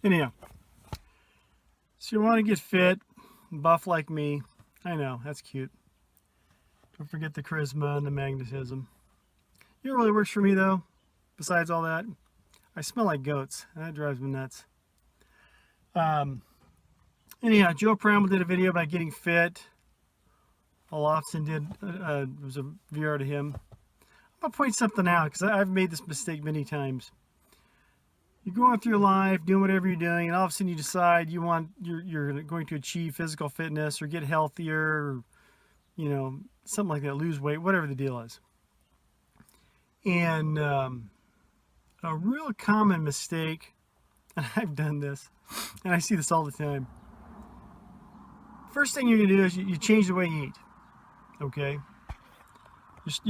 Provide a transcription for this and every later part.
Anyhow, so you want to get fit, buff like me. I know, that's cute. Don't forget the charisma and the magnetism. You know what really works for me though, besides all that? I smell like goats. That drives me nuts. Um, Anyhow, Joe Pramble did a video about getting fit. Olafson did, it was a VR to him. I'm going to point something out because I've made this mistake many times. You're going through life, doing whatever you're doing, and all of a sudden you decide you're going to achieve physical fitness or get healthier, or, something like that, lose weight, whatever the deal is. And a real common mistake, and I've done this, and I see this all the time. First thing you're going to do is you change the way you eat, okay? Just,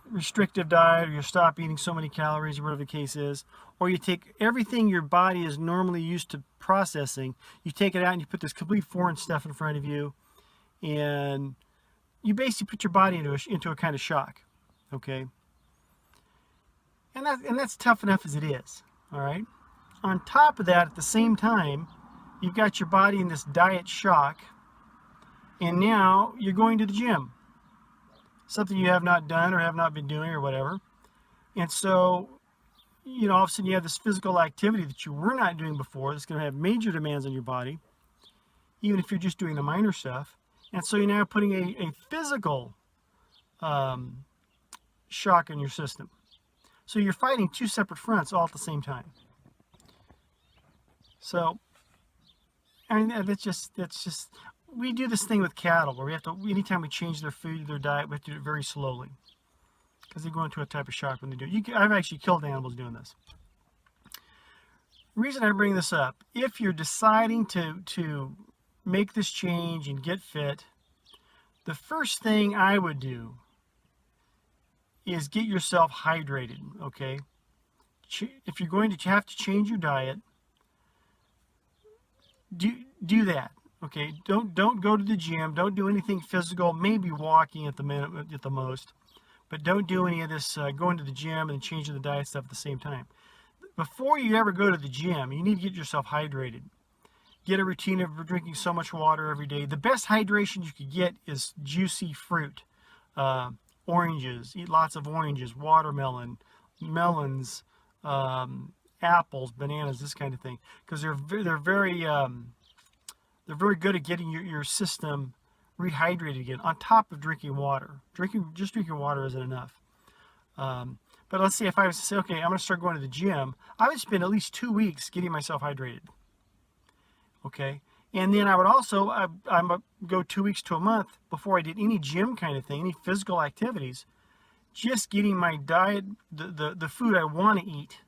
restrictive diet, or you stop eating so many calories, or whatever the case is, or you take everything your body is normally used to processing, you take it out and you put this complete foreign stuff in front of you, and you basically put your body into a kind of shock, okay? And that's tough enough as it is, all right? On top of that, at the same time, you've got your body in this diet shock, and now you're going to the gym. Something you have not done or have not been doing or whatever. And so, all of a sudden you have this physical activity that you were not doing before that's going to have major demands on your body, even if you're just doing the minor stuff. And so you're now putting a physical shock in your system. So you're fighting two separate fronts all at the same time. So, that's just, we do this thing with cattle where we have to, anytime we change their food, their diet, we have to do it very slowly because they go into a type of shock when they do it. I've actually killed animals doing this. The reason I bring this up, if you're deciding to make this change and get fit, the first thing I would do is get yourself hydrated, okay? If you're going to have to change your diet, do that. Okay, don't go to the gym. Don't do anything physical. Maybe walking at the most, but don't do any of this going to the gym and changing the diet stuff at the same time. Before you ever go to the gym, you need to get yourself hydrated. Get a routine of drinking so much water every day. The best hydration you could get is juicy fruit, oranges. Eat lots of oranges, watermelon, melons, apples, bananas, this kind of thing, because they're very good at getting your system rehydrated again, on top of drinking water. Just drinking water isn't enough. But let's say if I was to say, okay, I'm going to start going to the gym, I would spend at least 2 weeks getting myself hydrated. Okay? And then I would also, I would go 2 weeks to a month before I did any gym kind of thing, any physical activities, just getting my diet, the food I want to eat.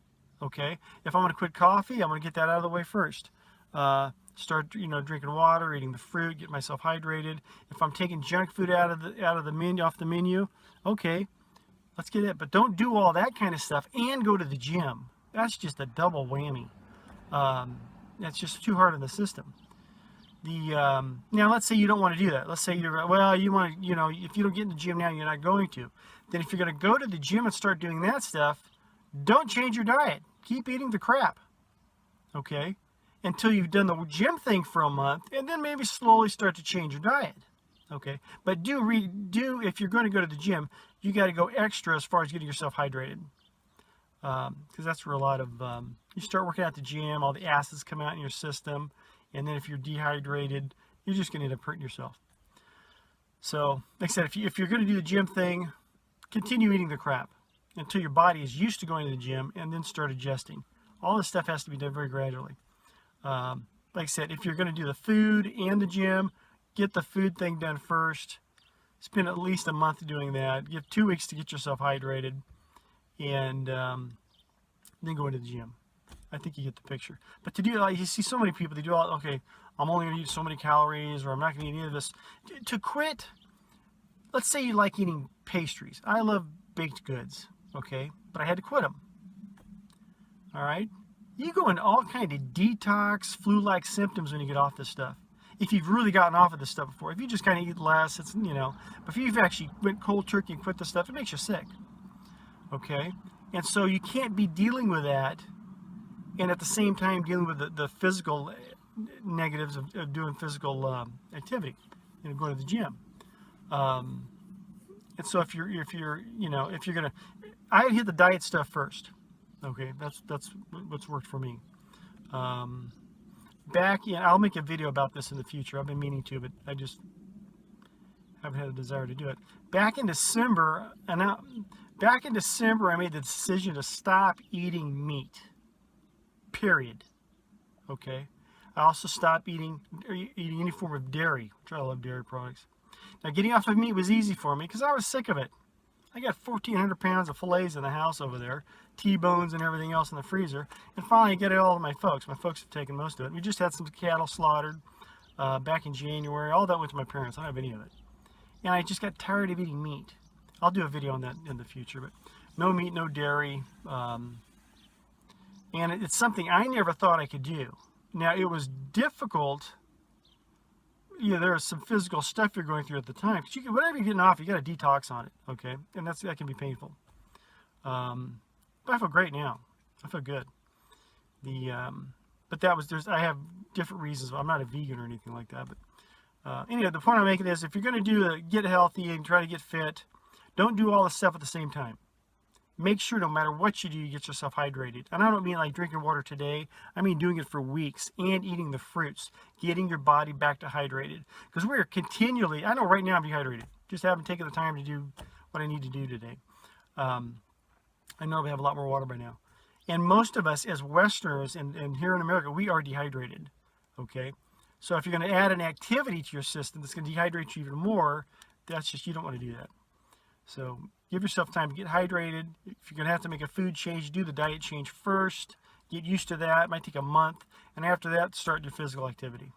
Okay? If I'm going to quit coffee, I'm going to get that out of the way first. Start drinking water, eating the fruit, get myself hydrated. If I'm taking junk food off the menu, okay, let's get it. But don't do all that kind of stuff and go to the gym. That's just a double whammy. That's just too hard on the system. Now let's say you don't want to do that. Let's say you want to, if you don't get in the gym now, you're not going to. Then if you're going to go to the gym and start doing that stuff, don't change your diet. Keep eating the crap. Okay? Until you've done the gym thing for a month, and then maybe slowly start to change your diet. Okay? But if you're going to go to the gym, you got to go extra as far as getting yourself hydrated. Because that's where a lot of, you start working at the gym, all the acids come out in your system, and then if you're dehydrated, you're just going to end up hurting yourself. So, like I said, if you're going to do the gym thing, continue eating the crap until your body is used to going to the gym, and then start adjusting. All this stuff has to be done very gradually. Like I said, if you're going to do the food and the gym, get the food thing done first. Spend at least a month doing that. Give 2 weeks to get yourself hydrated, and then go into the gym. I think you get the picture. But to do it, you see so many people, they do all, okay, I'm only going to eat so many calories, or I'm not going to eat any of this. To quit, let's say you like eating pastries. I love baked goods, okay, but I had to quit them. All right? You go into all kind of detox, flu-like symptoms when you get off this stuff. If you've really gotten off of this stuff before. If you just kind of eat less, it's, but if you've actually went cold turkey and quit this stuff, it makes you sick. Okay? And so you can't be dealing with that and at the same time dealing with the physical negatives of doing physical activity, going to the gym. And so if you're gonna, I hit the diet stuff first. Okay, that's what's worked for me. I'll make a video about this in the future. I've been meaning to, but I just haven't had a desire to do it. Back in December, I made the decision to stop eating meat. Period. Okay. I also stopped eating any form of dairy, which I love dairy products. Now, getting off of meat was easy for me because I was sick of it. I got 1,400 pounds of fillets in the house over there, T-bones and everything else in the freezer. And finally, I get it all to my folks. My folks have taken most of it. We just had some cattle slaughtered back in January. All that went to my parents. I don't have any of it. And I just got tired of eating meat. I'll do a video on that in the future. But no meat, no dairy. And it's something I never thought I could do. Now, it was difficult. There was some physical stuff you're going through at the time. Because whatever you're getting off, you got to detox on it, okay? And that can be painful. But I feel great now. I feel good. But I have different reasons. I'm not a vegan or anything like that. But anyway, the point I'm making is if you're going to get healthy and try to get fit, don't do all this stuff at the same time. Make sure no matter what you do, you get yourself hydrated. And I don't mean like drinking water today. I mean doing it for weeks and eating the fruits, getting your body back to hydrated. Because we're continually, I know right now I'm dehydrated. Just haven't taken the time to do what I need to do today. I know we have a lot more water by now. And most of us as Westerners and here in America, we are dehydrated. Okay? So if you're going to add an activity to your system that's going to dehydrate you even more, you don't want to do that. So give yourself time to get hydrated. If you're going to have to make a food change, do the diet change first. Get used to that. It might take a month. And after that, start your physical activity.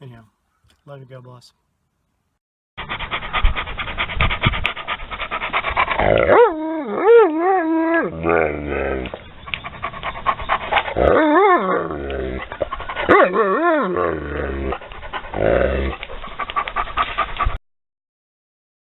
Anyhow, love you. God bless.